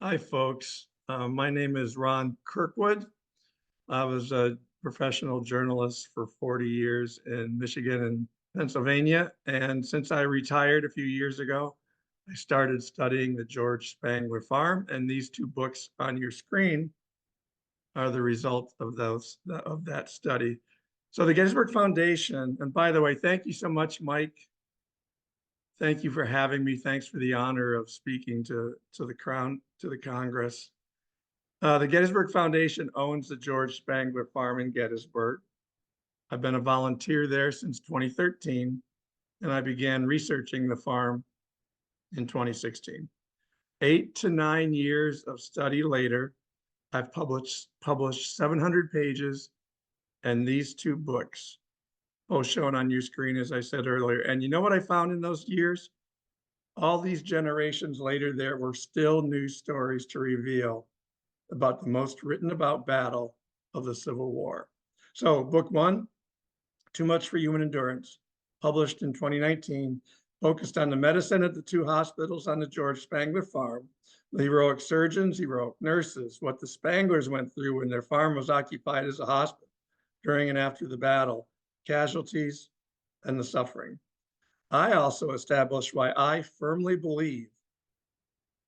Hi, folks. My name is Ron Kirkwood. I was a professional journalist for 40 years in Michigan and Pennsylvania. And since I retired a few years ago, I started studying the George Spangler Farm. And these two books on your screen are the result of that study. So the Gettysburg Foundation, and by the way, thank you so much, Mike. Thank you for having me. Thanks for the honor of speaking to the Congress. The Gettysburg Foundation owns the George Spangler Farm in Gettysburg. I've been a volunteer there since 2013, and I began researching the farm in 2016. 8 to 9 years of study later, I've published 700 pages and these two books, both shown on your screen, as I said earlier. And you know what I found in those years? All these generations later, there were still new stories to reveal about the most written about battle of the Civil War. So book one, Too Much for Human Endurance, published in 2019, focused on the medicine at the two hospitals on the George Spangler Farm, the heroic surgeons, heroic nurses, what the Spanglers went through when their farm was occupied as a hospital during and after the battle, casualties, and the suffering. I also established why I firmly believe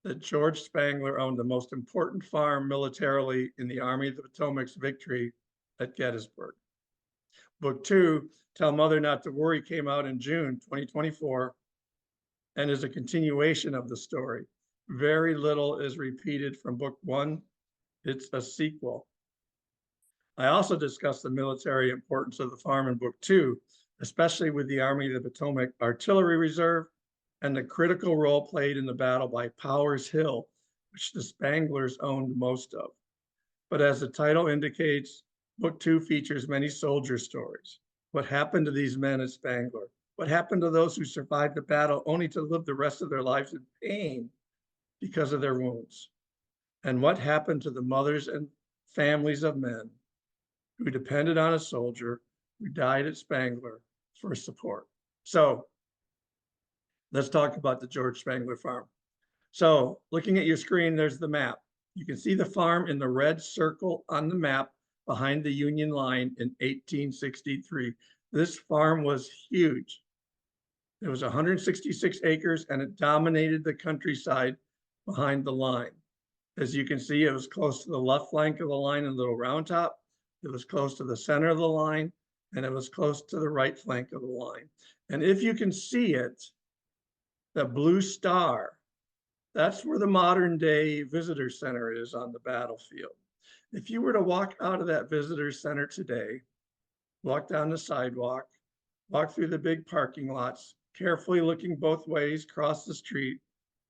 that George Spangler owned the most important farm militarily in the Army of the Potomac's victory at Gettysburg. Book two, Tell Mother Not to Worry, came out in June 2024 and is a continuation of the story. Very little is repeated from book one. It's a sequel. I also discussed the military importance of the farm in book two, especially with the Army of the Potomac Artillery Reserve and the critical role played in the battle by Powers Hill, which the Spanglers owned most of. But as the title indicates, book two features many soldier stories. What happened to these men at Spangler? What happened to those who survived the battle only to live the rest of their lives in pain because of their wounds? And what happened to the mothers and families of men who depended on a soldier who died at Spangler for support? So let's talk about the George Spangler Farm. So looking at your screen, there's the map. You can see the farm in the red circle on the map behind the Union line in 1863. This farm was huge. It was 166 acres and it dominated the countryside behind the line. As you can see, it was close to the left flank of the line in Little Round Top. It was close to the center of the line, and it was close to the right flank of the line. And if you can see it, the blue star, that's where the modern day visitor center is on the battlefield. If you were to walk out of that visitor center today, walk down the sidewalk, walk through the big parking lots, carefully looking both ways, cross the street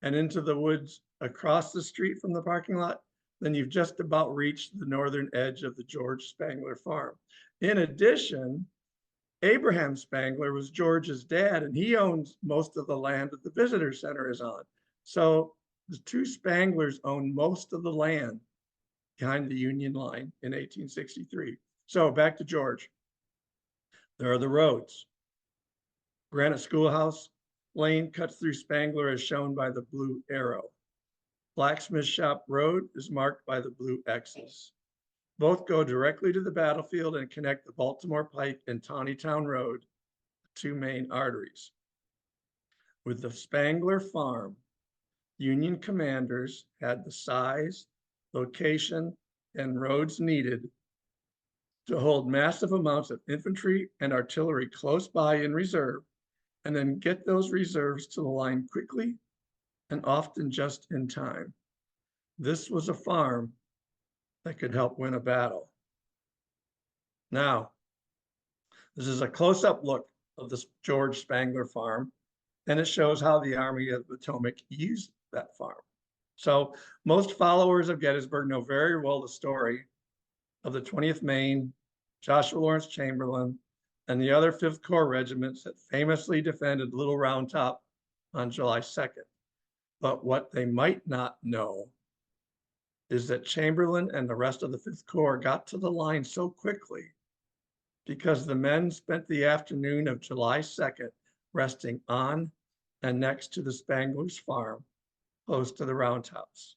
and into the woods across the street from the parking lot, then you've just about reached the northern edge of the George Spangler Farm. In addition, Abraham Spangler was George's dad, and he owns most of the land that the visitor center is on. So the two Spanglers owned most of the land behind the Union line in 1863. So back to George. There are the roads. Granite Schoolhouse Lane cuts through Spangler as shown by the blue arrow. Blacksmith Shop Road is marked by the blue X's. Both go directly to the battlefield and connect the Baltimore Pike and Taneytown Road, the two main arteries. With the Spangler Farm, Union commanders had the size, location, and roads needed to hold massive amounts of infantry and artillery close by in reserve, and then get those reserves to the line quickly and often just in time. This was a farm that could help win a battle. Now, this is a close-up look of the George Spangler Farm, and it shows how the Army of the Potomac used that farm. So most followers of Gettysburg know very well the story of the 20th Maine, Joshua Lawrence Chamberlain, and the other 5th Corps regiments that famously defended Little Round Top on July 2nd. But what they might not know is that Chamberlain and the rest of the 5th Corps got to the line so quickly because the men spent the afternoon of July 2nd resting on and next to the Spangler's farm, close to the Round Tops.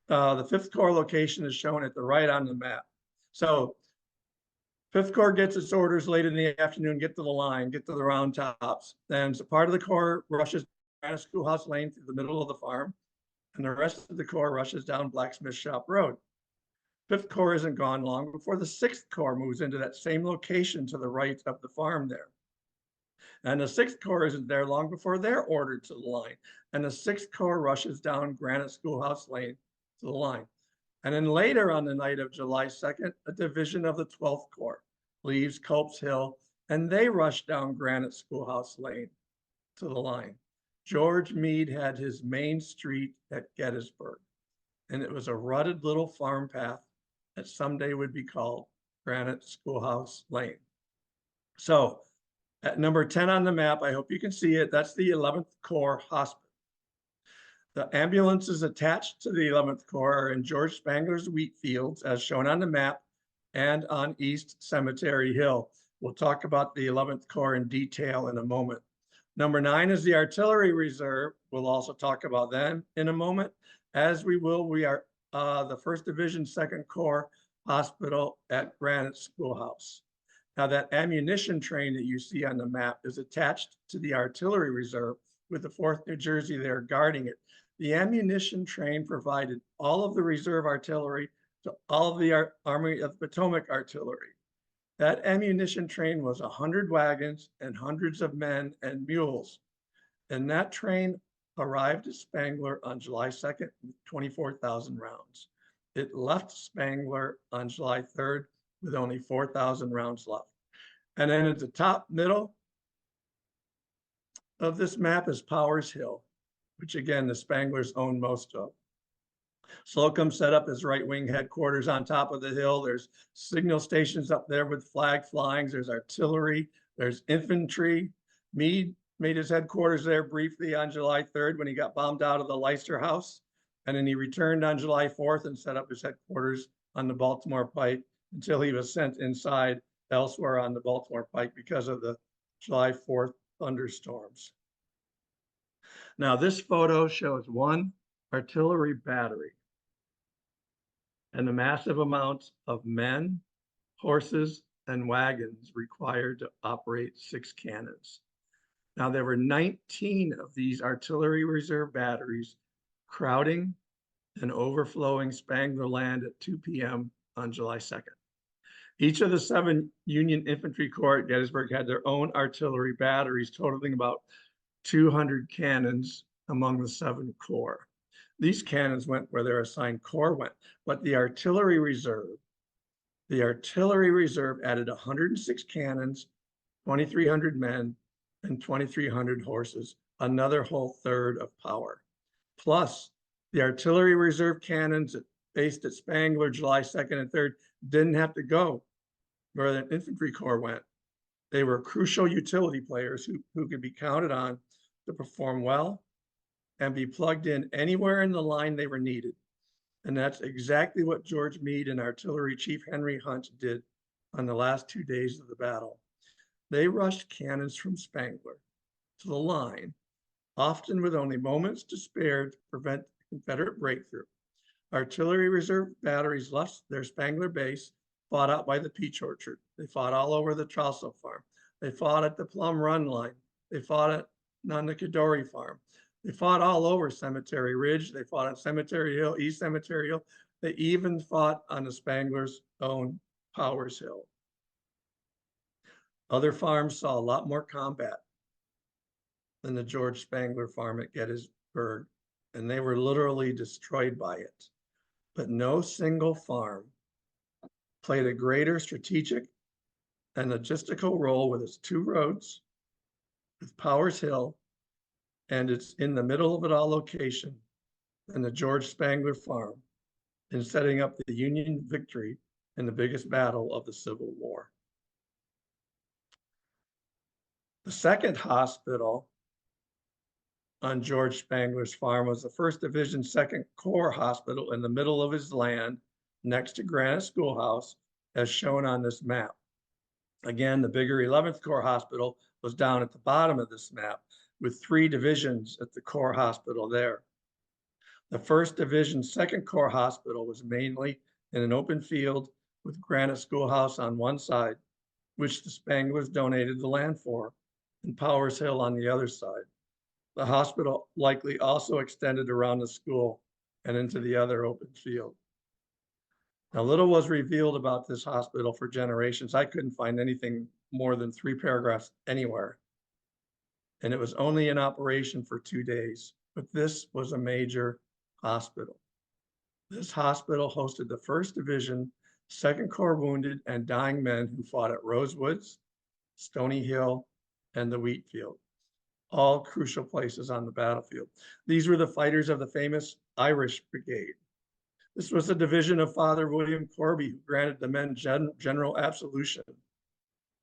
The 5th Corps location is shown at the right on the map. So 5th Corps gets its orders late in the afternoon, get to the line, get to the round tops. Then so part of the Corps rushes down Schoolhouse Lane through the middle of the farm, and the rest of the Corps rushes down Blacksmith Shop Road. 5th Corps isn't gone long before the 6th Corps moves into that same location to the right of the farm there. And the 6th Corps isn't there long before they're ordered to the line. And the 6th Corps rushes down Granite Schoolhouse Lane to the line. And then later on the night of July 2nd, a division of the 12th Corps leaves Culp's Hill, and they rush down Granite Schoolhouse Lane to the line. George Meade had his main street at Gettysburg, and it was a rutted little farm path that someday would be called Granite Schoolhouse Lane. So at number 10 on the map, I hope you can see it, that's the 11th Corps Hospital. The ambulances attached to the 11th Corps are in George Spangler's wheat fields, as shown on the map, and on East Cemetery Hill. We'll talk about the 11th Corps in detail in a moment. Number 9 is the Artillery Reserve. We'll also talk about them in a moment. As we will, we are the 1st Division 2nd Corps Hospital at Granite Schoolhouse. Now that ammunition train that you see on the map is attached to the Artillery Reserve with the 4th New Jersey there guarding it. The ammunition train provided all of the reserve artillery to all of the Army of the Potomac artillery. That ammunition train was 100 wagons and hundreds of men and mules. And that train arrived at Spangler on July 2nd with 24,000 rounds. It left Spangler on July 3rd with only 4,000 rounds left. And then at the top middle of this map is Powers Hill, which again, the Spanglers own most of. Slocum set up his right wing headquarters on top of the hill. There's signal stations up there with flag flyings. There's artillery, there's infantry. Meade made his headquarters there briefly on July 3rd when he got bombed out of the Leicester House. And then he returned on July 4th and set up his headquarters on the Baltimore Pike until he was sent inside elsewhere on the Baltimore Pike because of the July 4th thunderstorms. Now this photo shows one artillery battery and the massive amounts of men, horses, and wagons required to operate 6 cannons. Now there were 19 of these artillery reserve batteries crowding and overflowing Spangler land at 2 p.m. on July 2nd. Each of the 7 Union Infantry Corps at Gettysburg had their own artillery batteries, totaling about 200 cannons among the 7 corps. These cannons went where their assigned corps went, but the artillery reserve added 106 cannons, 2,300 men, and 2,300 horses, another whole third of power. Plus, the artillery reserve cannons based at Spangler July 2nd and 3rd didn't have to go where the infantry corps went. They were crucial utility players who could be counted on to perform well and be plugged in anywhere in the line they were needed. And that's exactly what George Meade and Artillery Chief Henry Hunt did on the last 2 days of the battle. They rushed cannons from Spangler to the line, often with only moments to spare to prevent Confederate breakthrough. Artillery reserve batteries left their Spangler base, fought out by the Peach Orchard. They fought all over the Trousseau Farm. They fought at the Plum Run line. They fought at Nonacadori Farm. They fought all over Cemetery Ridge. They fought at Cemetery Hill, East Cemetery Hill. They even fought on the Spanglers' own Powers Hill. Other farms saw a lot more combat than the George Spangler Farm at Gettysburg, and they were literally destroyed by it. But no single farm played a greater strategic and logistical role with its 2 roads, with Powers Hill, and it's in the middle of it all location, than the George Spangler Farm in setting up the Union victory in the biggest battle of the Civil War. The second hospital on George Spangler's farm was the 1st Division 2nd Corps Hospital in the middle of his land next to Granite Schoolhouse, as shown on this map. Again, the bigger 11th Corps Hospital was down at the bottom of this map with 3 divisions at the Corps Hospital there. The 1st Division 2nd Corps Hospital was mainly in an open field with Granite Schoolhouse on one side, which the Spanglers donated the land for, and Powers Hill on the other side. The hospital likely also extended around the school and into the other open field. Now, little was revealed about this hospital for generations. I couldn't find anything more than 3 paragraphs anywhere. And it was only in operation for 2 days, but this was a major hospital. This hospital hosted the 1st Division, 2nd Corps wounded and dying men who fought at Rosewoods, Stony Hill, and the Wheat Field, all crucial places on the battlefield. These were the fighters of the famous Irish Brigade. This was a division of Father William Corby, who granted the men general absolution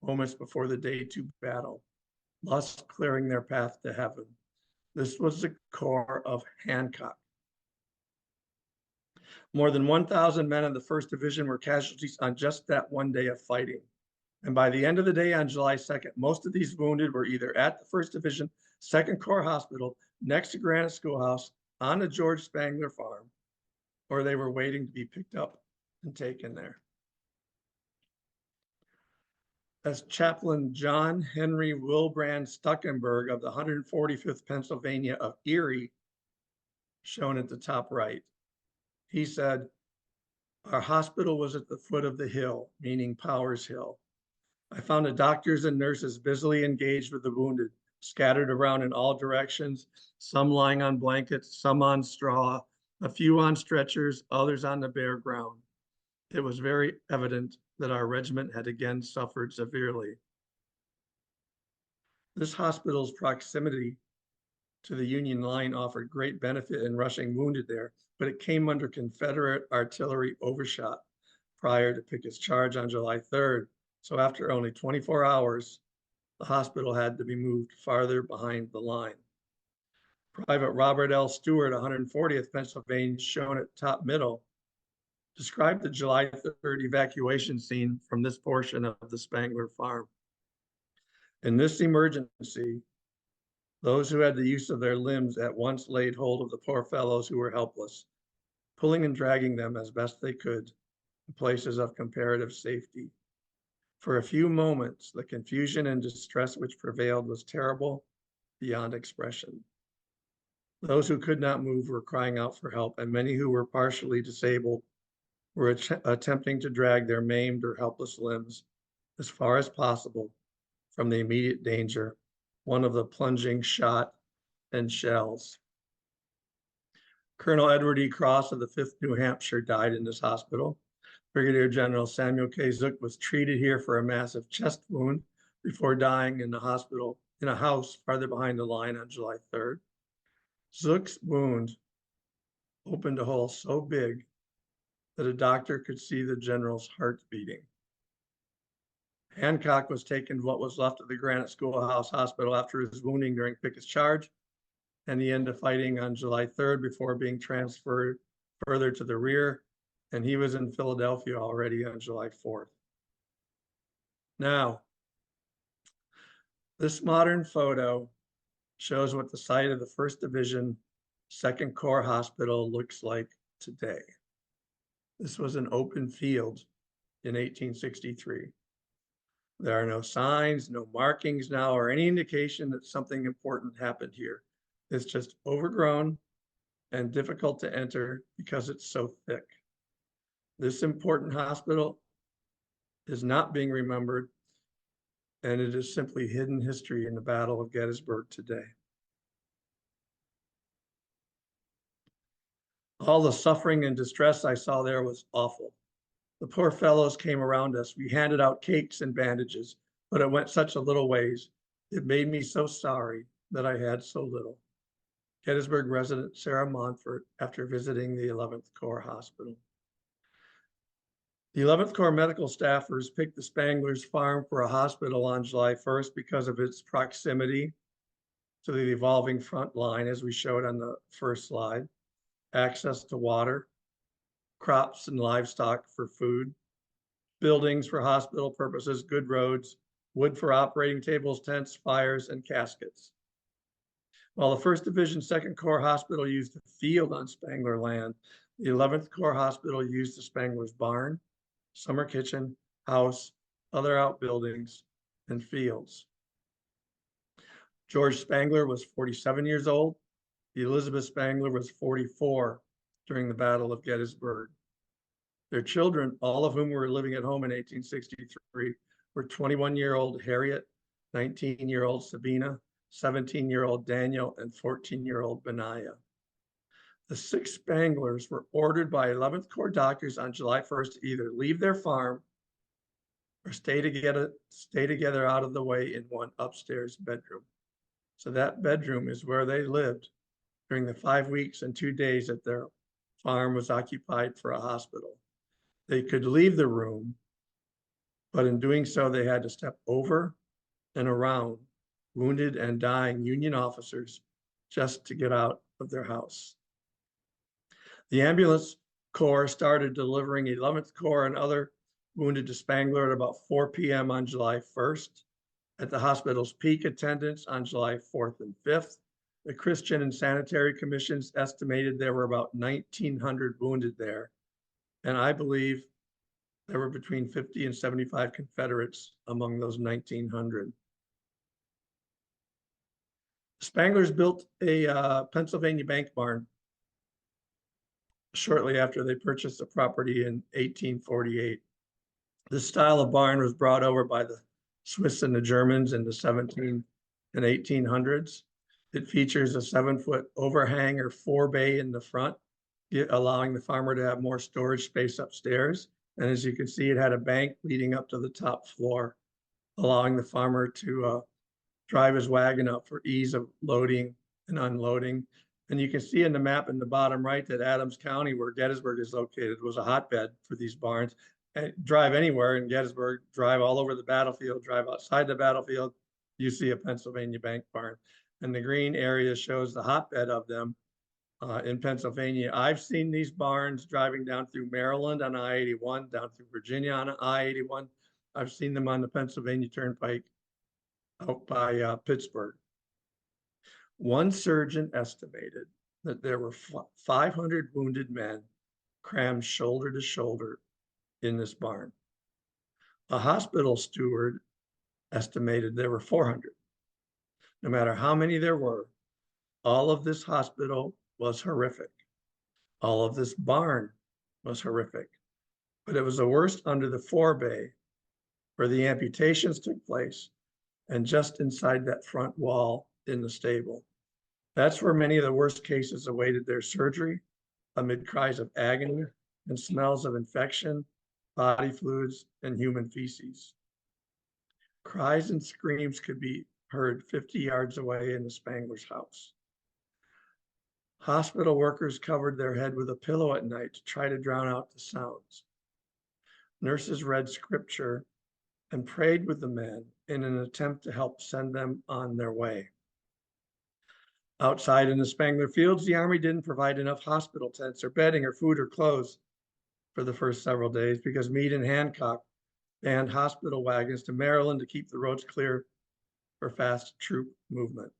moments before the Day 2 battle, thus clearing their path to heaven. This was the Corps of Hancock. More than 1,000 men of the 1st Division were casualties on just that one day of fighting. And by the end of the day on July 2nd, most of these wounded were either at the 1st Division, 2nd Corps Hospital, next to Granite Schoolhouse, on the George Spangler Farm, or they were waiting to be picked up and taken there. As Chaplain John Henry Wilbrand Stuckenberg of the 145th Pennsylvania of Erie, shown at the top right, he said, "Our hospital was at the foot of the hill," meaning Powers Hill. "I found the doctors and nurses busily engaged with the wounded, scattered around in all directions, some lying on blankets, some on straw, a few on stretchers, others on the bare ground. It was very evident that our regiment had again suffered severely." This hospital's proximity to the Union line offered great benefit in rushing wounded there, but it came under Confederate artillery overshot prior to Pickett's charge on July 3rd. So after only 24 hours, the hospital had to be moved farther behind the line. Private Robert L. Stewart, 140th Pennsylvania, shown at top middle, described the July 3rd evacuation scene from this portion of the Spangler Farm. "In this emergency, those who had the use of their limbs at once laid hold of the poor fellows who were helpless, pulling and dragging them as best they could to places of comparative safety. For a few moments, the confusion and distress which prevailed was terrible beyond expression. Those who could not move were crying out for help, and many who were partially disabled were attempting to drag their maimed or helpless limbs as far as possible from the immediate danger, one of the plunging shot and shells." Colonel Edward E. Cross of the 5th New Hampshire died in this hospital. Brigadier General Samuel K. Zook was treated here for a massive chest wound before dying in the hospital in a house farther behind the line on July 3rd. Zook's wound opened a hole so big that a doctor could see the general's heart beating. Hancock was taken to what was left of the Granite Schoolhouse Hospital after his wounding during Pickett's charge and the end of fighting on July 3rd before being transferred further to the rear, and he was in Philadelphia already on July 4th. Now, this modern photo shows what the site of the 1st Division, 2nd Corps Hospital looks like today. This was an open field in 1863. There are no signs, no markings now, or any indication that something important happened here. It's just overgrown and difficult to enter because it's so thick. This important hospital is not being remembered, and it is simply hidden history in the Battle of Gettysburg today. All the suffering and distress I saw there was awful. The poor fellows came around us. We handed out cakes and bandages, but it went such a little ways. It made me so sorry that I had so little. Gettysburg resident Sarah Montfort, after visiting the 11th Corps Hospital. The 11th Corps medical staffers picked the Spanglers Farm for a hospital on July 1st because of its proximity to the evolving front line, as we showed on the first slide, access to water, crops and livestock for food, buildings for hospital purposes, good roads, wood for operating tables, tents, fires, and caskets. While the 1st Division 2nd Corps Hospital used the field on Spangler land, the 11th Corps Hospital used the Spangler's barn, summer kitchen, house, other outbuildings, and fields. George Spangler was 47 years old. Elizabeth Spangler was 44 during the Battle of Gettysburg. Their children, all of whom were living at home in 1863, were 21-year-old Harriet, 19-year-old Sabina, 17-year-old Daniel, and 14-year-old Benaiah. The 6 Spanglers were ordered by 11th Corps doctors on July 1st to either leave their farm or stay together out of the way in one upstairs bedroom. So that bedroom is where they lived during the 5 weeks and 2 days that their farm was occupied for a hospital. They could leave the room, but in doing so, they had to step over and around wounded and dying Union officers just to get out of their house. The ambulance corps started delivering 11th Corps and other wounded to Spangler at about 4 p.m. on July 1st. At the hospital's peak attendance on July 4th and 5th, the Christian and Sanitary Commissions estimated there were about 1,900 wounded there. And I believe there were between 50 and 75 Confederates among those 1,900. Spanglers built a Pennsylvania bank barn shortly after they purchased the property in 1848. This style of barn was brought over by the Swiss and the Germans in the 17 and 1800s. It features a 7-foot overhang or forebay in the front, allowing the farmer to have more storage space upstairs. And as you can see, it had a bank leading up to the top floor, allowing the farmer to drive his wagon up for ease of loading and unloading. And you can see in the map in the bottom right that Adams County, where Gettysburg is located, was a hotbed for these barns. And drive anywhere in Gettysburg, drive all over the battlefield, drive outside the battlefield, you see a Pennsylvania bank barn. And the green area shows the hotbed of them in Pennsylvania. I've seen these barns driving down through Maryland on I-81, down through Virginia on I-81. I've seen them on the Pennsylvania Turnpike out by Pittsburgh. One surgeon estimated that there were 500 wounded men crammed shoulder to shoulder in this barn. A hospital steward estimated there were 400. No matter how many there were, all of this hospital was horrific. All of this barn was horrific, but it was the worst under the forebay where the amputations took place and just inside that front wall in the stable. That's where many of the worst cases awaited their surgery amid cries of agony and smells of infection, body fluids, and human feces. Cries and screams could be heard 50 yards away in the Spangler's house. Hospital workers covered their head with a pillow at night to try to drown out the sounds. Nurses read scripture and prayed with the men in an attempt to help send them on their way. Outside in the Spangler fields, the Army didn't provide enough hospital tents or bedding or food or clothes for the first several days because Meade and Hancock banned hospital wagons to Maryland to keep the roads clear for fast troop movement.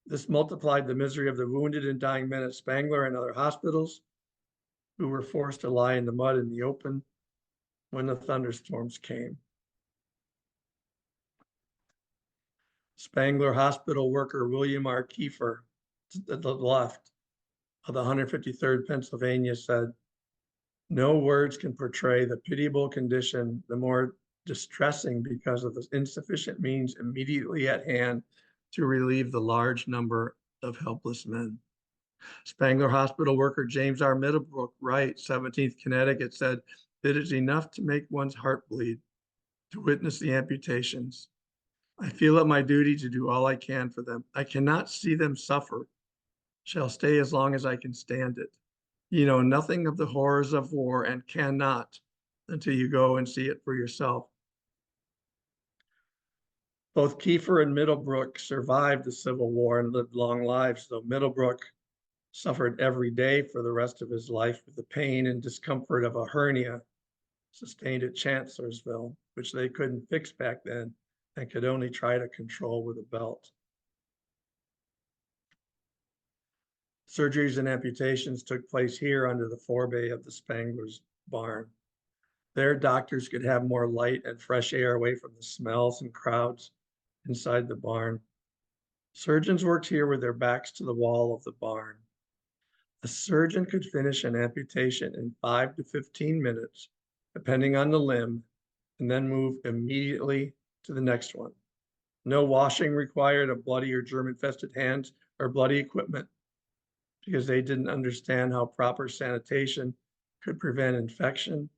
This multiplied the misery of the wounded and dying men at Spangler and other hospitals who were forced to lie in the mud in the open when the thunderstorms came. Spangler hospital worker William R. Kiefer, to the left of the 153rd Pennsylvania, said, "No words can portray the pitiable condition, the more distressing because of the insufficient means immediately at hand to relieve the large number of helpless men." Spangler hospital worker James R. Middlebrook Wright, 17th Connecticut, said, "It is enough to make one's heart bleed to witness the amputations. I feel it my duty to do all I can for them. I cannot see them suffer, shall stay as long as I can stand it. You know nothing of the horrors of war and cannot until you go and see it for yourself." Both Kiefer and Middlebrook survived the Civil War and lived long lives, though Middlebrook suffered every day for the rest of his life with the pain and discomfort of a hernia sustained at Chancellorsville, which they couldn't fix back then and could only try to control with a belt. Surgeries and amputations took place here under the forebay of the Spanglers' barn. There, doctors could have more light and fresh air away from the smells and crowds inside the barn. Surgeons worked here with their backs to the wall of the barn. A surgeon could finish an amputation in 5 to 15 minutes, depending on the limb, and then move immediately to the next one. No washing required of bloody or germ-infested hands or bloody equipment, because they didn't understand how proper sanitation could prevent infection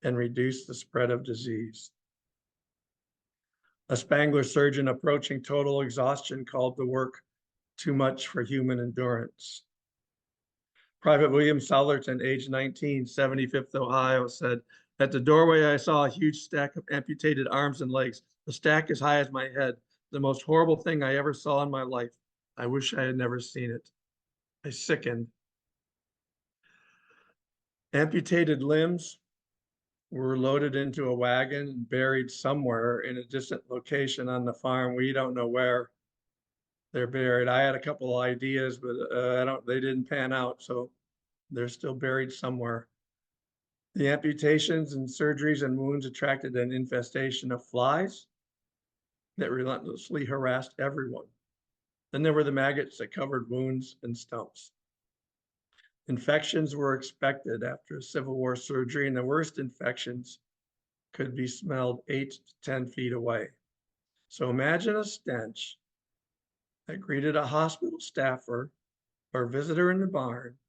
and reduce the spread of disease. A Spangler surgeon approaching total exhaustion called the work too much for human endurance. Private William Southerton, age 19, 75th Ohio, said, "At the doorway, I saw a huge stack of amputated arms and legs, a stack as high as my head, the most horrible thing I ever saw in my life. I wish I had never seen it. I sickened." Amputated limbs were loaded into a wagon and buried somewhere in a distant location on the farm. We don't know where they're buried. I had a couple of ideas, but they didn't pan out, so they're still buried somewhere. The amputations and surgeries and wounds attracted an infestation of flies that relentlessly harassed everyone. Then there were the maggots that covered wounds and stumps. Infections were expected after a Civil War surgery, and the worst infections could be smelled 8 to 10 feet away. So imagine a stench that greeted a hospital staffer or visitor in the barn,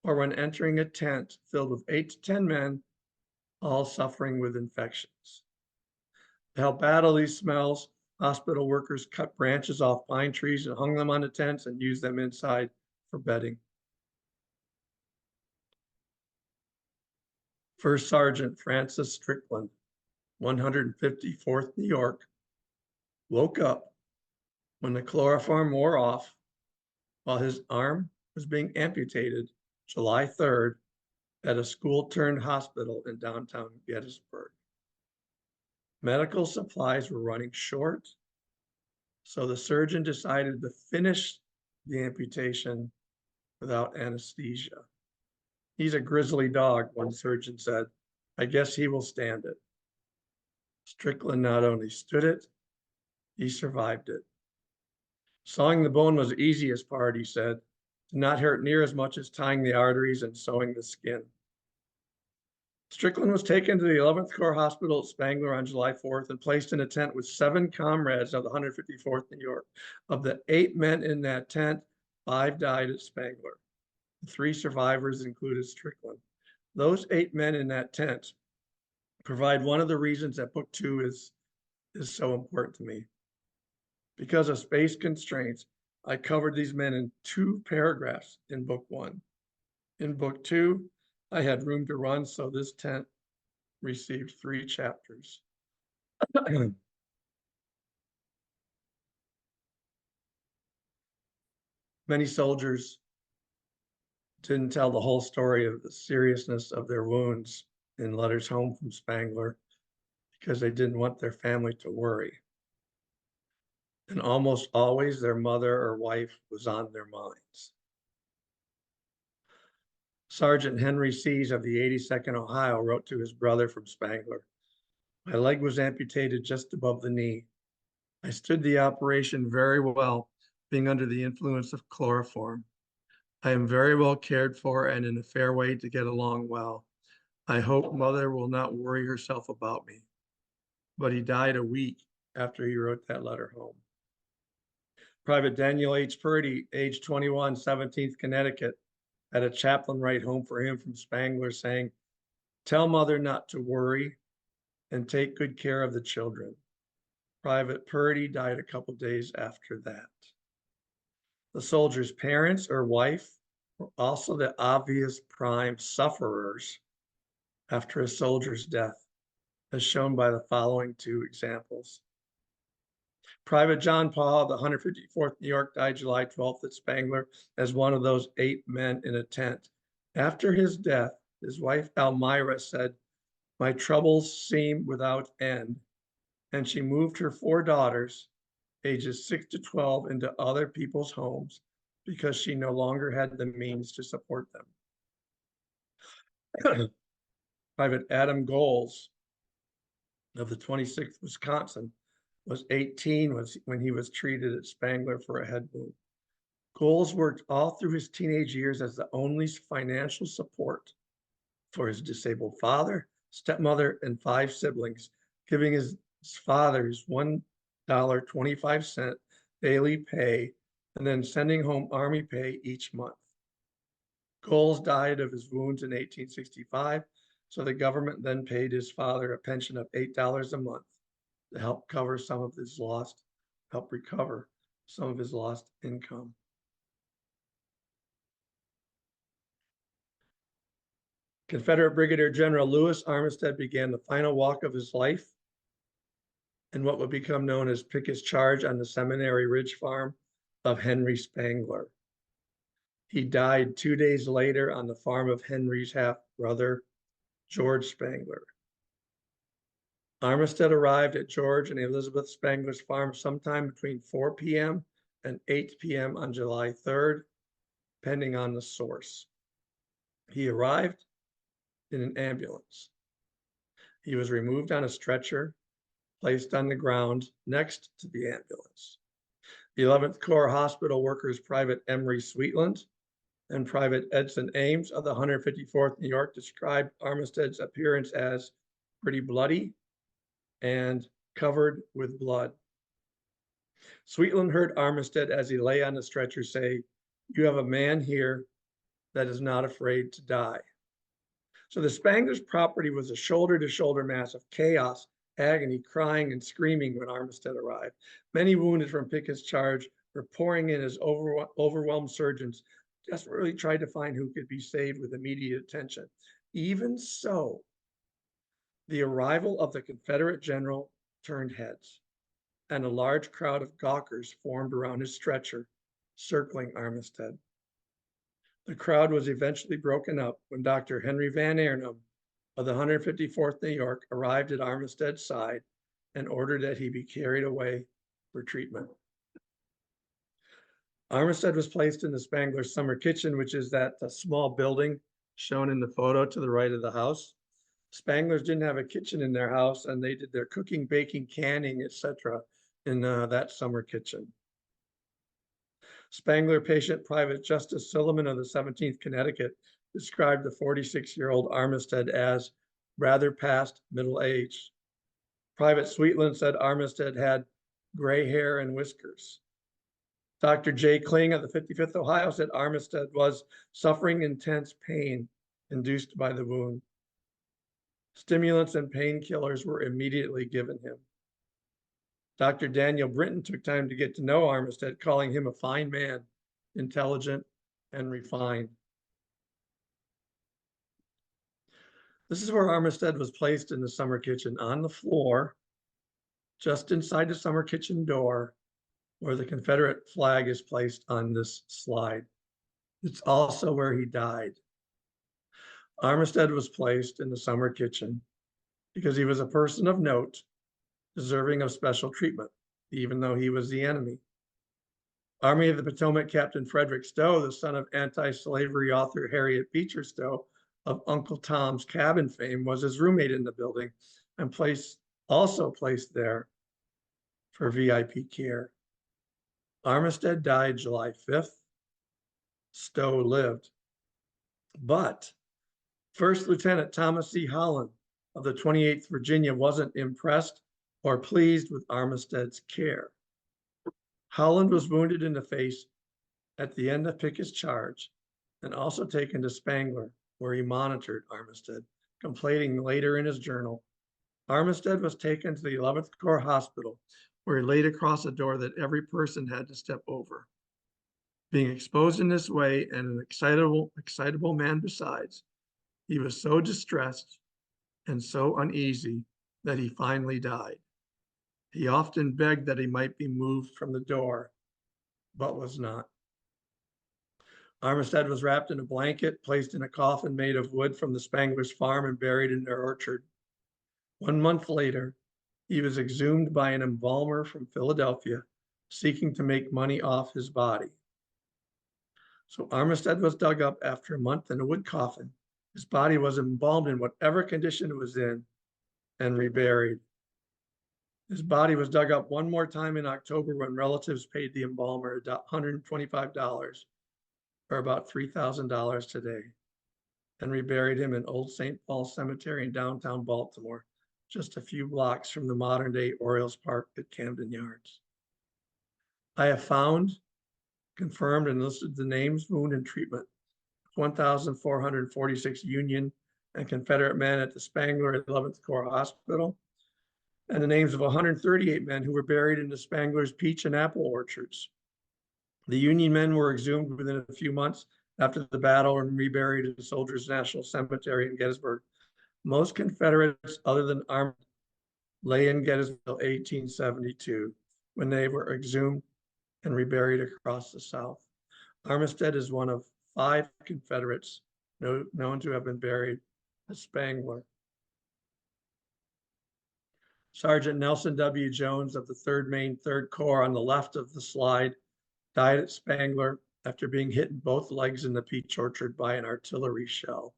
or when entering a tent filled with 8 to 10 men, all suffering with infections. To help battle these smells, hospital workers cut branches off pine trees and hung them on the tents and used them inside for bedding. First Sergeant Francis Strickland, 154th New York, woke up when the chloroform wore off while his arm was being amputated July 3rd at a school-turned hospital in downtown Gettysburg. Medical supplies were running short, so the surgeon decided to finish the amputation without anesthesia. "He's a grizzly dog," one surgeon said. "I guess he will stand it." Strickland not only stood it, he survived it. "Sawing the bone was the easiest part," he said. "Did not hurt near as much as tying the arteries and sewing the skin." Strickland was taken to the 11th Corps Hospital at Spangler on July 4th and placed in a tent with 7 comrades of the 154th New York. Of the 8 men in that tent, 5 died at Spangler. The 3 survivors included Strickland. Those 8 men in that tent provide one of the reasons that book 2 is so important to me. Because of space constraints, I covered these men in 2 paragraphs in book 1. In book 2, I had room to run, so this tent received 3 chapters. Many soldiers didn't tell the whole story of the seriousness of their wounds in letters home from Spangler because they didn't want their family to worry. And almost always their mother or wife was on their minds. Sergeant Henry Seas of the 82nd Ohio wrote to his brother from Spangler, "My leg was amputated just above the knee. I stood the operation very well, being under the influence of chloroform. I am very well cared for and in a fair way to get along well. I hope mother will not worry herself about me." But he died a week after he wrote that letter home. Private Daniel H. Purdy, age 21, 17th Connecticut, had a chaplain write home for him from Spangler saying, "Tell mother not to worry and take good care of the children." Private Purdy died a couple days after that. The soldier's parents or wife were also the obvious prime sufferers after a soldier's death, as shown by the following 2 examples. Private John Paul, the 154th New York, died July 12th at Spangler as one of those 8 men in a tent. After his death, his wife Elmira said, "My troubles seem without end," and she moved her 4 daughters, ages 6 to 12, into other people's homes because she no longer had the means to support them. Private Adam Goals of the 26th Wisconsin was 18 when he was treated at Spangler for a head wound. Goals worked all through his teenage years as the only financial support for his disabled father, stepmother, and 5 siblings, giving his father's $1.25 daily pay and then sending home Army pay each month. Goals died of his wounds in 1865, so the government then paid his father a pension of $8 a month to help recover some of his lost income. Confederate Brigadier General Lewis Armistead began the final walk of his life in what would become known as Pickett's Charge on the Seminary Ridge farm of Henry Spangler. He died 2 days later on the farm of Henry's half-brother, George Spangler. Armistead arrived at George and Elizabeth Spangler's farm sometime between 4 p.m. and 8 p.m. on July 3rd, depending on the source. He arrived in an ambulance. He was removed on a stretcher, placed on the ground next to the ambulance. The 11th Corps Hospital workers, Private Emery Sweetland and Private Edson Ames of the 154th New York, described Armistead's appearance as pretty bloody and covered with blood. Sweetland heard Armistead as he lay on the stretcher say, "You have a man here that is not afraid to die." So the Spanglers' property was a shoulder-to-shoulder mass of chaos, agony, crying, and screaming when Armistead arrived. Many wounded from Pickett's charge were pouring in as overwhelmed surgeons desperately tried to find who could be saved with immediate attention. Even so, the arrival of the Confederate general turned heads, and a large crowd of gawkers formed around his stretcher, circling Armistead. The crowd was eventually broken up when Dr. Henry Van Arnhem of the 154th New York arrived at Armistead's side and ordered that he be carried away for treatment. Armistead was placed in the Spangler summer kitchen, which is that small building shown in the photo to the right of the house. Spanglers didn't have a kitchen in their house, and they did their cooking, baking, canning, etc. in that summer kitchen. Spangler patient Private Justice Silliman of the 17th Connecticut described the 46-year-old Armistead as rather past middle age. Private Sweetland said Armistead had gray hair and whiskers. Dr. J. Kling of the 55th Ohio said Armistead was suffering intense pain induced by the wound. Stimulants and painkillers were immediately given him. Dr. Daniel Brinton took time to get to know Armistead, calling him a fine man, intelligent and refined. This is where Armistead was placed in the summer kitchen, on the floor, just inside the summer kitchen door, where the Confederate flag is placed on this slide. It's also where he died. Armistead was placed in the summer kitchen because he was a person of note, deserving of special treatment, even though he was the enemy. Army of the Potomac Captain Frederick Stowe, the son of anti-slavery author Harriet Beecher Stowe of Uncle Tom's Cabin fame, was his roommate in the building and also placed there for VIP care. Armistead died July 5th. Stowe lived. But First Lieutenant Thomas C. Holland of the 28th Virginia wasn't impressed or pleased with Armistead's care. Holland was wounded in the face at the end of Pickett's charge and also taken to Spangler, where he monitored Armistead, complaining later in his journal, Armistead was taken to the 11th Corps Hospital, where he laid across a door that every person had to step over. Being exposed in this way and an excitable man besides, he was so distressed and so uneasy that he finally died. He often begged that he might be moved from the door, but was not. Armistead was wrapped in a blanket, placed in a coffin made of wood from the Spanglers' farm, and buried in their orchard. 1 month later, he was exhumed by an embalmer from Philadelphia, seeking to make money off his body. So Armistead was dug up after a month in a wood coffin. His body was embalmed in whatever condition it was in and reburied. His body was dug up one more time in October when relatives paid the embalmer $125, or about $3,000 today, and reburied him in Old St. Paul Cemetery in downtown Baltimore, just a few blocks from the modern-day Orioles Park at Camden Yards. I have found, confirmed, and listed the names, wound, and treatment of 1,446 Union and Confederate men at the Spangler 11th Corps Hospital, and the names of 138 men who were buried in the Spanglers' peach and apple orchards. The Union men were exhumed within a few months after the battle and reburied at the Soldiers' National Cemetery in Gettysburg. Most Confederates, other than Armistead, lay in Gettysburg until 1872, when they were exhumed and reburied across the South. Armistead is one of 5 Confederates known to have been buried at Spangler. Sergeant Nelson W. Jones of the 3rd Maine 3rd Corps on the left of the slide died at Spangler after being hit in both legs in the peach orchard by an artillery shell.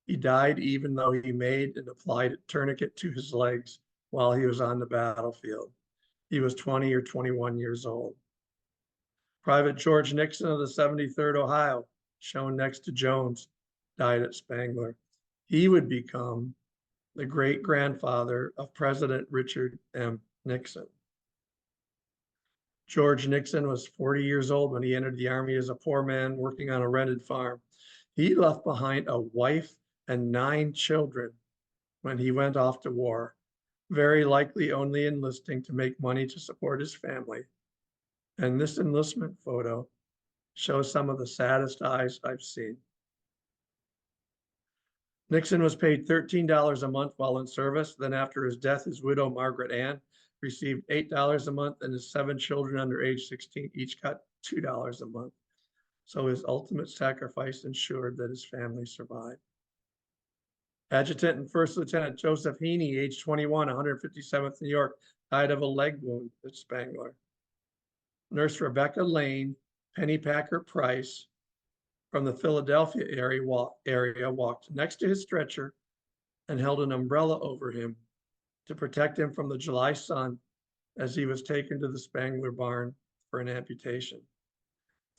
He died even though he made and applied a tourniquet to his legs while he was on the battlefield. He was 20 or 21 years old. Private George Nixon of the 73rd Ohio, shown next to Jones, died at Spangler. He would become the great-grandfather of President Richard M. Nixon. George Nixon was 40 years old when he entered the Army as a poor man working on a rented farm. He left behind a wife and 9 children when he went off to war, very likely only enlisting to make money to support his family. And this enlistment photo shows some of the saddest eyes I've seen. Nixon was paid $13 a month while in service. Then after his death, his widow, Margaret Ann, received $8 a month, and his 7 children under age 16 each got $2 a month. So his ultimate sacrifice ensured that his family survived. Adjutant and First Lieutenant Joseph Heaney, age 21, 157th New York, died of a leg wound at Spangler. Nurse Rebecca Lane, Pennypacker Price, from the Philadelphia area walked next to his stretcher and held an umbrella over him to protect him from the July sun as he was taken to the Spangler barn for an amputation.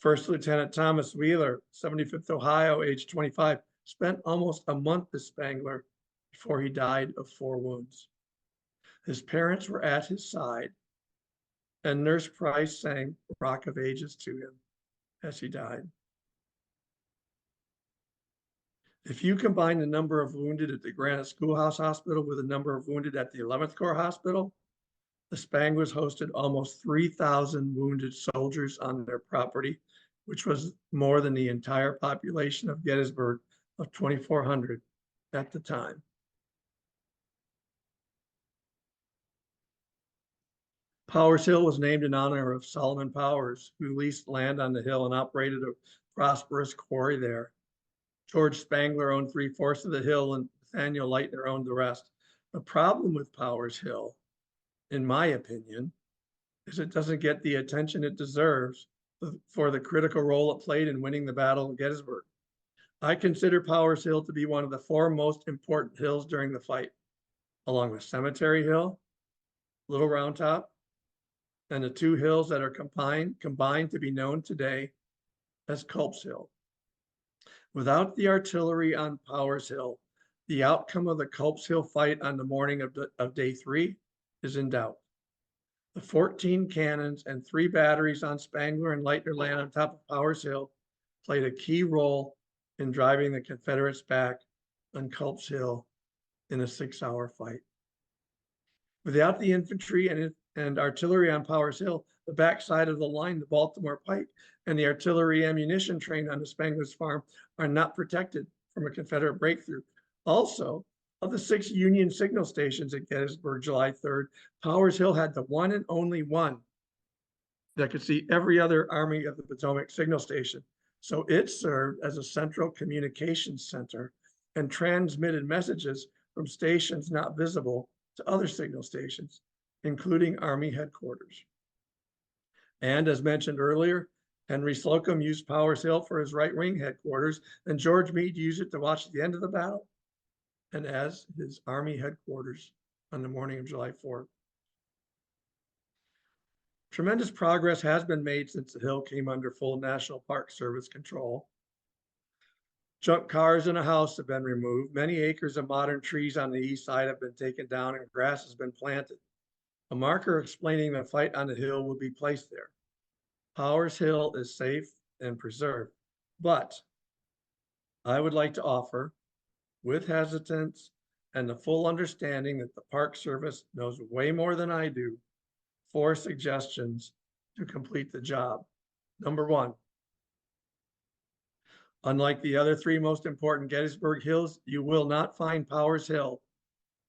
First Lieutenant Thomas Wheeler, 75th Ohio, age 25, spent almost a month at Spangler before he died of 4 wounds. His parents were at his side, and Nurse Price sang Rock of Ages to him as he died. If you combine the number of wounded at the Granite Schoolhouse Hospital with the number of wounded at the 11th Corps Hospital, the Spanglers hosted almost 3,000 wounded soldiers on their property, which was more than the entire population of Gettysburg of 2,400 at the time. Powers Hill was named in honor of Solomon Powers, who leased land on the hill and operated a prosperous quarry there. George Spangler owned 3/4 of the hill and Nathaniel Leitner owned the rest. The problem with Powers Hill, in my opinion, is it doesn't get the attention it deserves for the critical role it played in winning the Battle of Gettysburg. I consider Powers Hill to be one of the 4 most important hills during the fight, along with Cemetery Hill, Little Round Top, and the 2 hills that are combined to be known today as Culp's Hill. Without the artillery on Powers Hill, the outcome of the Culp's Hill fight on the morning of day 3 is in doubt. The 14 cannons and 3 batteries on Spangler and Leitner land on top of Powers Hill played a key role in driving the Confederates back on Culp's Hill in a 6-hour fight. Without the infantry and artillery on Powers Hill, the backside of the line, the Baltimore Pike, and the artillery ammunition train on the Spangler's farm are not protected from a Confederate breakthrough. Also, of the 6 Union signal stations at Gettysburg, July 3rd, Powers Hill had the one and only one that could see every other Army of the Potomac signal station. So it served as a central communications center and transmitted messages from stations not visible to other signal stations, including Army headquarters. And as mentioned earlier, Henry Slocum used Powers Hill for his right wing headquarters, and George Meade used it to watch the end of the battle and as his army headquarters on the morning of July 4th. Tremendous progress has been made since the hill came under full National Park Service control. Junk cars and a house have been removed. Many acres of modern trees on the east side have been taken down and grass has been planted. A marker explaining the fight on the hill will be placed there. Powers Hill is safe and preserved, but I would like to offer, with hesitance and the full understanding that the Park Service knows way more than I do, 4 suggestions to complete the job. Number 1, unlike the other 3 most important Gettysburg hills, you will not find Powers Hill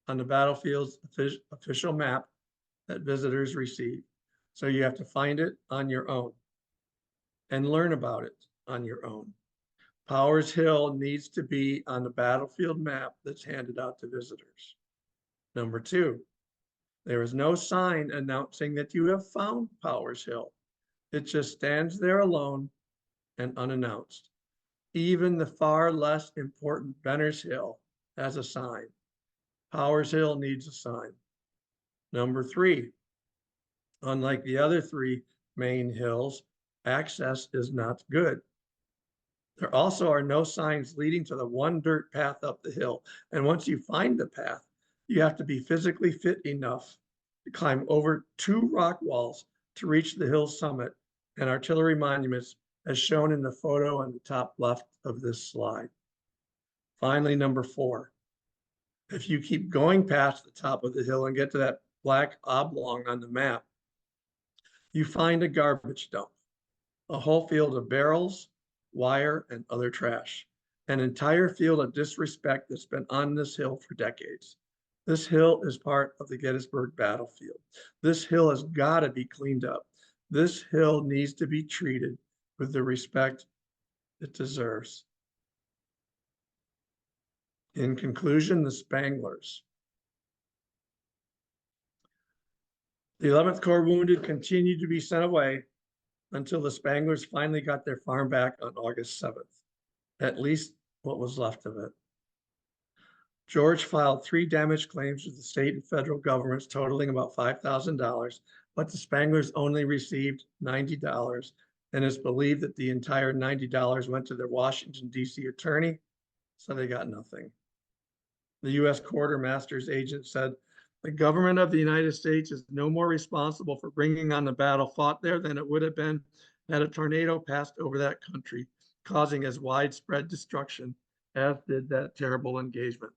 on the battlefield's official map that visitors receive. So you have to find it on your own and learn about it on your own. Powers Hill needs to be on the battlefield map that's handed out to visitors. Number 2, there is no sign announcing that you have found Powers Hill. It just stands there alone and unannounced. Even the far less important Benner's Hill has a sign. Powers Hill needs a sign. Number 3, unlike the other 3 main hills, access is not good. There also are no signs leading to the one dirt path up the hill. And once you find the path, you have to be physically fit enough to climb over 2 rock walls to reach the hill summit and artillery monuments as shown in the photo on the top left of this slide. Finally, number 4, if you keep going past the top of the hill and get to that black oblong on the map, you find a garbage dump, a whole field of barrels, wire, and other trash, an entire field of disrespect that's been on this hill for decades. This hill is part of the Gettysburg battlefield. This hill has got to be cleaned up. This hill needs to be treated with the respect it deserves. In conclusion, the Spanglers. The 11th Corps wounded continued to be sent away until the Spanglers finally got their farm back on August 7th, at least what was left of it. George filed 3 damage claims with the state and federal governments totaling about $5,000, but the Spanglers only received $90, and it's believed that the entire $90 went to their Washington, D.C. attorney, so they got nothing. The U.S. quartermaster's agent said, the government of the United States is no more responsible for bringing on the battle fought there than it would have been had a tornado passed over that country, causing as widespread destruction as did that terrible engagement.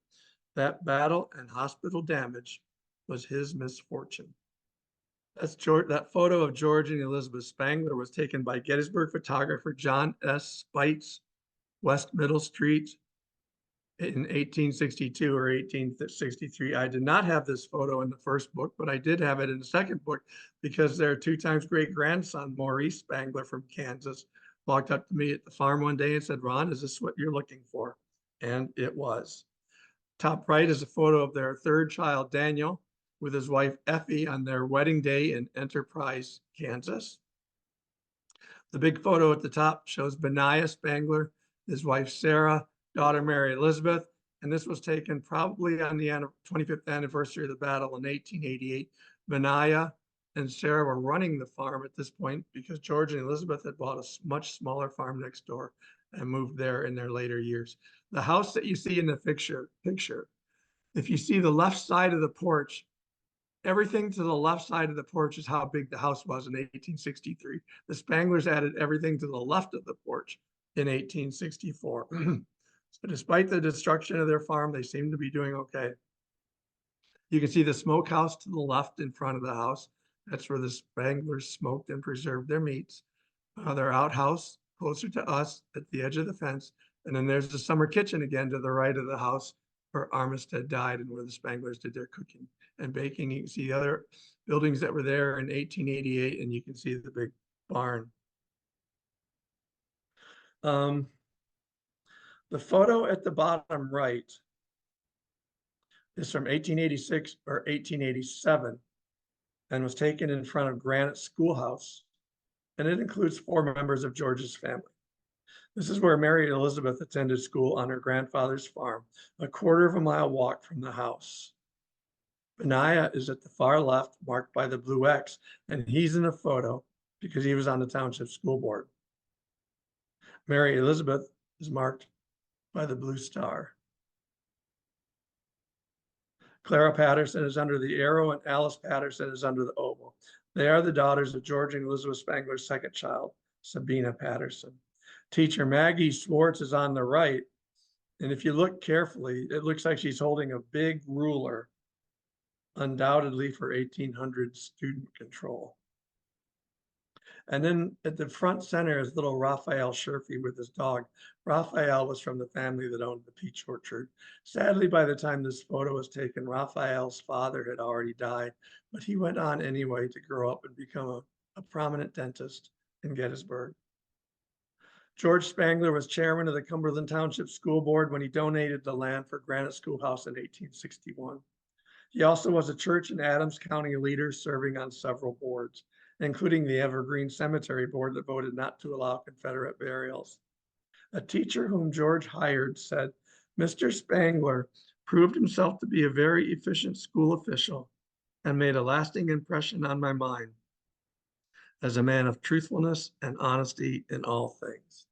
That battle and hospital damage was his misfortune. That's George. That photo of George and Elizabeth Spangler was taken by Gettysburg photographer John S. Spites, West Middle Street, in 1862 or 1863. I did not have this photo in the first book, but I did have it in the second book because their 2 times great grandson, Maurice Spangler from Kansas, walked up to me at the farm one day and said, Ron, is this what you're looking for? And it was. Top right is a photo of their 3rd child, Daniel, with his wife, Effie, on their wedding day in Enterprise, Kansas. The big photo at the top shows Benaiah Spangler, his wife, Sarah, daughter Mary Elizabeth, and this was taken probably on the 25th anniversary of the battle in 1888. Benaiah and Sarah were running the farm at this point because George and Elizabeth had bought a much smaller farm next door and moved there in their later years. The house that you see in the picture, if you see the left side of the porch, everything to the left side of the porch is how big the house was in 1863. The Spanglers added everything to the left of the porch in 1864. So despite the destruction of their farm, they seem to be doing okay. You can see the smokehouse to the left in front of the house. That's where the Spanglers smoked and preserved their meats. Their outhouse closer to us at the edge of the fence. And then there's the summer kitchen again to the right of the house where Armistead died and where the Spanglers did their cooking and baking. You can see the other buildings that were there in 1888, and you can see the big barn. The photo at the bottom right is from 1886 or 1887 and was taken in front of Granite Schoolhouse and it includes 4 members of George's family. This is where Mary Elizabeth attended school on her grandfather's farm, a quarter of a mile walk from the house. Benaiah is at the far left, marked by the blue X, and he's in a photo because he was on the township school board. Mary Elizabeth is marked by the blue star. Clara Patterson is under the arrow and Alice Patterson is under the oval. They are the daughters of George and Elizabeth Spangler's second child, Sabina Patterson. Teacher Maggie Swartz is on the right. And if you look carefully, it looks like she's holding a big ruler, undoubtedly for 1800 student control. And then at the front center is little Raphael Sherfy with his dog. Raphael was from the family that owned the peach orchard. Sadly, by the time this photo was taken, Raphael's father had already died, but he went on anyway to grow up and become a prominent dentist in Gettysburg. George Spangler was chairman of the Cumberland Township School Board when he donated the land for Granite Schoolhouse in 1861. He also was a church and Adams County leader, serving on several boards, including the Evergreen Cemetery Board that voted not to allow Confederate burials. A teacher whom George hired said, "Mr. Spangler proved himself to be a very efficient school official and made a lasting impression on my mind as a man of truthfulness and honesty in all things."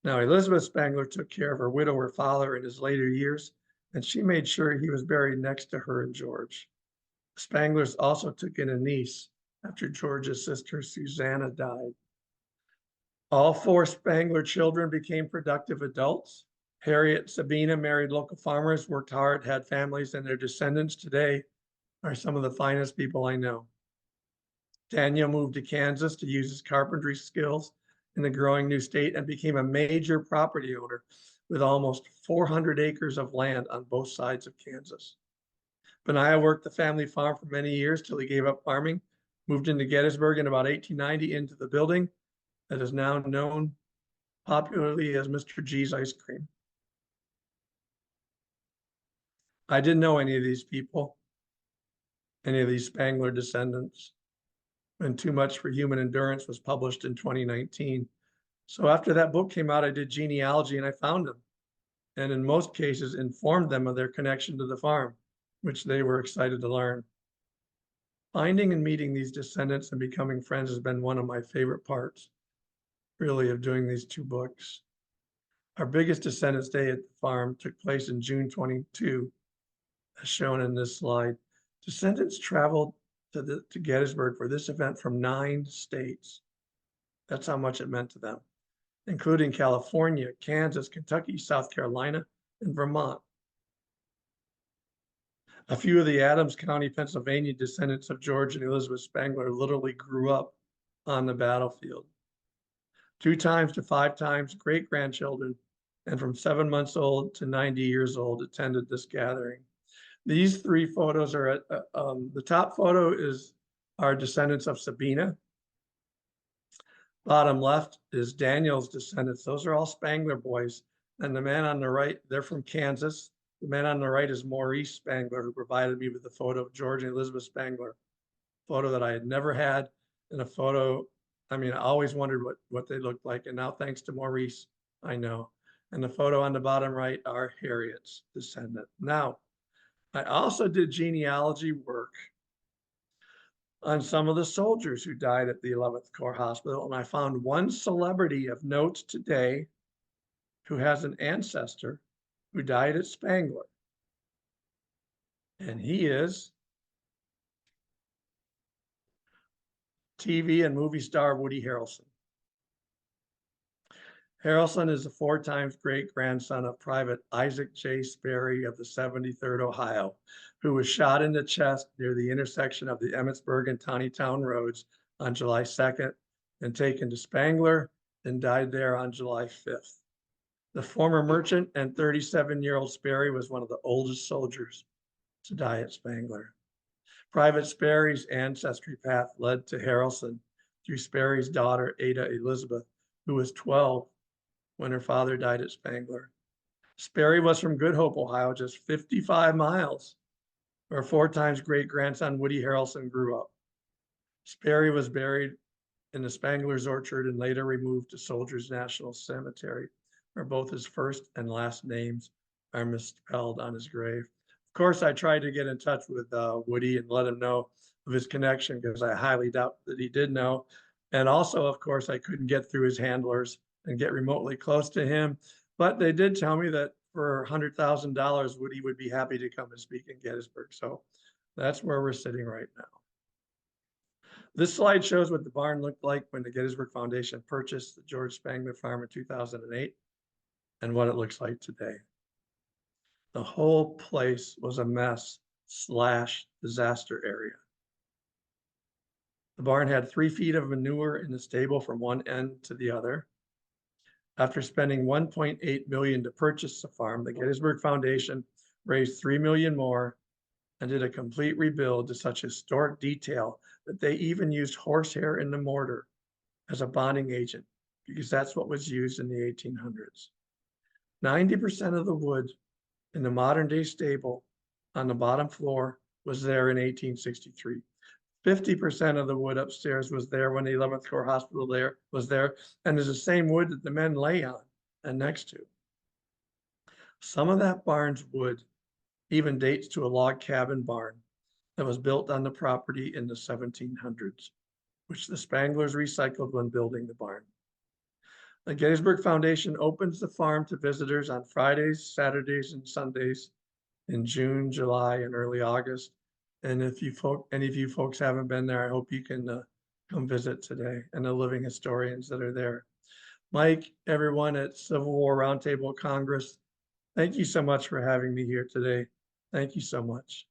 Now, Elizabeth Spangler took care of her widower father in his later years, and she made sure he was buried next to her and George. The Spanglers also took in a niece after George's sister Susanna died. All 4 Spangler children became productive adults. Harriet and Sabina married local farmers, worked hard, had families, and their descendants today are some of the finest people I know. Daniel moved to Kansas to use his carpentry skills in the growing new state and became a major property owner with almost 400 acres of land on both sides of Kansas. Benaiah worked the family farm for many years till he gave up farming, moved into Gettysburg in about 1890 into the building that is now known popularly as Mr. G's Ice Cream. I didn't know any of these people, any of these Spangler descendants, when Too Much for Human Endurance was published in 2019. So after that book came out, I did genealogy and I found them, and in most cases informed them of their connection to the farm, which they were excited to learn. Finding and meeting these descendants and becoming friends has been one of my favorite parts, really, of doing these 2 books. Our biggest Descendants Day at the farm took place in June 22, as shown in this slide. Descendants traveled to Gettysburg for this event from 9 states. That's how much it meant to them, including California, Kansas, Kentucky, South Carolina, and Vermont. A few of the Adams County, Pennsylvania descendants of George and Elizabeth Spangler literally grew up on the battlefield. 2 times to 5 times great-grandchildren, and from 7 months old to 90 years old attended this gathering. These 3 photos are at, the top photo is our descendants of Sabina. Bottom left is Daniel's descendants. Those are all Spangler boys. And the man on the right, they're from Kansas. The man on the right is Maurice Spangler, who provided me with the photo of George and Elizabeth Spangler, photo that I had never had, and a photo, I mean, I always wondered what they looked like. And now, thanks to Maurice, I know. And the photo on the bottom right are Harriet's descendant. Now, I also did genealogy work on some of the soldiers who died at the 11th Corps Hospital, and I found one celebrity of note today who has an ancestor who died at Spangler. And he is TV and movie star Woody Harrelson. Harrelson is a 4 times great-grandson of Private Isaac J. Sperry of the 73rd Ohio, who was shot in the chest near the intersection of the Emmitsburg and Tawnytown roads on July 2nd and taken to Spangler and died there on July 5th. The former merchant and 37-year-old Sperry was one of the oldest soldiers to die at Spangler. Private Sperry's ancestry path led to Harrelson through Sperry's daughter, Ada Elizabeth, who was 12 when her father died at Spangler. Sperry was from Good Hope, Ohio, just 55 miles, where 4 times great-grandson Woody Harrelson grew up. Sperry was buried in the Spanglers Orchard and later removed to Soldiers National Cemetery, where both his first and last names are misspelled on his grave. Of course, I tried to get in touch with Woody and let him know of his connection because I highly doubt that he did know. And also, of course, I couldn't get through his handlers and get remotely close to him. But they did tell me that for $100,000, Woody would be happy to come and speak in Gettysburg. So that's where we're sitting right now. This slide shows what the barn looked like when the Gettysburg Foundation purchased the George Spangler Farm in 2008 and what it looks like today. The whole place was a mess / disaster area. The barn had 3 feet of manure in the stable from one end to the other. After spending $1.8 million to purchase the farm, the Gettysburg Foundation raised $3 million more and did a complete rebuild to such historic detail that they even used horsehair in the mortar as a bonding agent, because that's what was used in the 1800s. 90% of the wood in the modern day stable on the bottom floor was there in 1863. 50% of the wood upstairs was there when the 11th Corps Hospital was there, and is the same wood that the men lay on and next to. Some of that barn's wood even dates to a log cabin barn that was built on the property in the 1700s, which the Spanglers recycled when building the barn. The Gettysburg Foundation opens the farm to visitors on Fridays, Saturdays, and Sundays in June, July, and early August. And if any of you folks haven't been there, I hope you can come visit today, and the living historians that are there. Mike, everyone at Civil War Roundtable Congress, thank you so much for having me here today. Thank you so much.